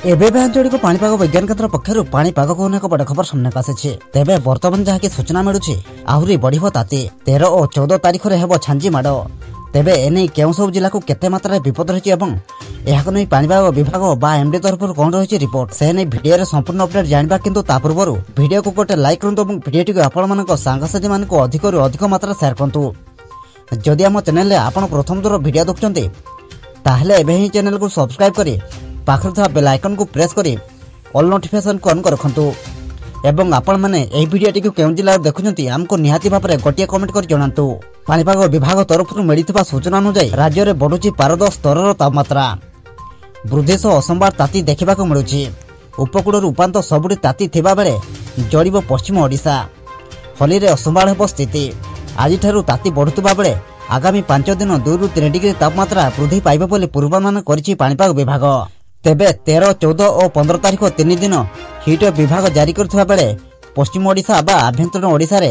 एबे आंचलिक पाणीपाग विज्ञान केन्द्र पक्षर पाणीपाग को एक बड़ खबर सामना आसी। तेबे वर्तमान जहाँकि सूचना मिलूची आहरी बढ़ ताती 13 और 14 तारीख में हेब छांजी माड़। तेबे एने केउ सब जिला को केते मात्रा विपद रही है पाणीपाग विभाग बा एमडी तरफ कौन रही रिपोर्ट से नहीं भिडियो संपूर्ण अपडेट जाना किंतु ता पूर्व भिडियो को गोटे लाइक करंतु और भिडियो आपण सांगसाथी मान अधिक अधिक मात्रा शेयर करंतु। जदि आम चैनल आपण प्रथम थर भिडियो देखुंते ताहले एबे ही चैनल को सब्सक्राइब करी पाखरे था बेल आइकन को प्रेस करी ऑल नोटिफिकेशन को ऑन कर रखंतु। एवं आपण माने एही भिडियोटी को केउ जिला देखुंती हमको निहाती भाबरे गोटिए कमेंट कर जणांतु। पाणीपाग विभाग तरफ मिलिथिबा सूचना अनुसार राज्य में बढ़ुची पारद स्तर तापमात्रा वृद्धि सह असंबार ताती देखा मिलूची। उपकूल उपात सबुठी ताती थिबा बेले जड़िब पश्चिम ओडिशा होली रे असंबार हेब स्थिति। आज ताती बढ़ुवा बेले आगामी 5 दिन 2 ରୁ 3 डिग्री तापमात्रा वृद्धि पाइब बोली पूर्वानुमान करिछि पाणीपाग विभाग। तेबे 13, 14 और 15 तारीख 3 दिन हिट विभाग जारी करथिबा बेले पश्चिम ओडिशा बा आभ्यंतरीण ओडिशा रे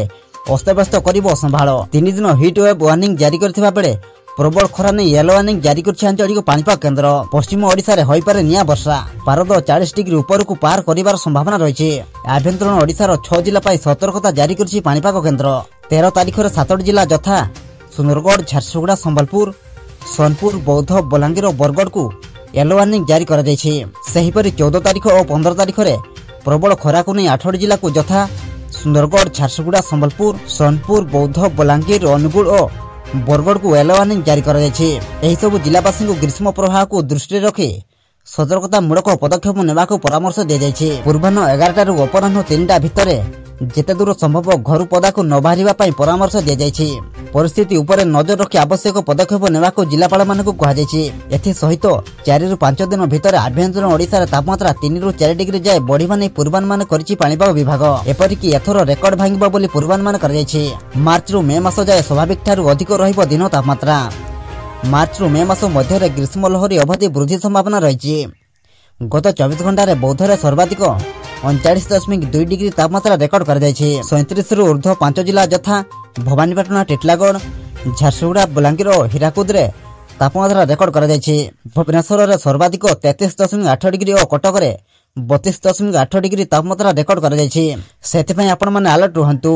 अस्तव्यस्त करिबो संभाळ। 3 दिन हिट वेव वार्निंग जारी करथिबा बेले प्रबल खरा ने येलो वार्निंग जारी करछि आंचलिक पाणीपाग केन्द्र। पश्चिम ओडिशा रे होई पारे निया वर्षा पारद 40 डिग्री ऊपर को पार करिवार संभावना रहिछि। आभ्यंतरीण ओडिशा रो 6 जिला पाई सतर्कता जारी करछि पाणीपाग केन्द्र। 13 तारीख रे 7 जिला यथा सुंदरगढ़, झारसुगुड़ा, संबलपुर, सोनपुर, बौद्ध, बलांगीर और बरगढ़ को येलो वार्निंग जारी कर जायछि। सेहिपरि 14 तारीख और 15 तारीख रे प्रबल खरा को नहीं 8 जिला को यथा सुंदरगढ़, झारसुगुड़ा, संबलपुर, सोनपुर, बौद्ध, बलांगीर, अनुगुल और बरगढ़ को येलो वार्निंग जारी कर जायछि। एही सब जिलावासी को ग्रीष्म प्रवाह को दृष्टि रखी सतर्कता मूलक पदक्षेप नेबा को परामर्श दिया जायछि। पूर्वाह्न 11टा रु अपराह्न 3टा भितरे जेते दूर संभव घर पदा को न बाहरिबा पई परामर्श दिया जायछि। परिस्थिति उपरे नजर रखी आवश्यक पदक्षेप नेबा को जिलापाल मानकु कहा जायछि। एथि सहित 4 ରୁ 5 दिन भितर आभ्यंतरीण ओडिशा रे तापमात्रा 3 ରୁ 4 डिग्री जाय बढ़िबा नै पूर्वानुमान करिछि पाणीपाग विभाग। एपरिकि एथर रेकर्ड भांगिबा बोली पूर्वानुमान कर जायछि। मार्च ରୁ मे मास जाय स्वाभाविक ठारू अधिक रहिबो दिन तापमात्रा। मार्च ରୁ मे मास मध्य रे ग्रीष्म लहरी अवधि वृद्धि संभावना रहिछि। गत 24 घंटा रे बौद्ध रे सर्वाधिक 39.2 डिग्री तापमात्रा रेकर्ड कर जायछि। 37 ରୁ ऊर्ध्व 5 जिला यथा भवानीपाटना, टिटलागढ़, झारसुगुड़ा, बलांगीर और हीराकुद रे तापमात्रा रेकर्ड कर जायछि। भुवनेश्वर रे सर्वाधिक 33.8 डिग्री और कटक रे 32.8 डिग्री तापमात्रा रेकर्ड कर जायछि। सेति पई आपण माने अलर्ट रहंतु।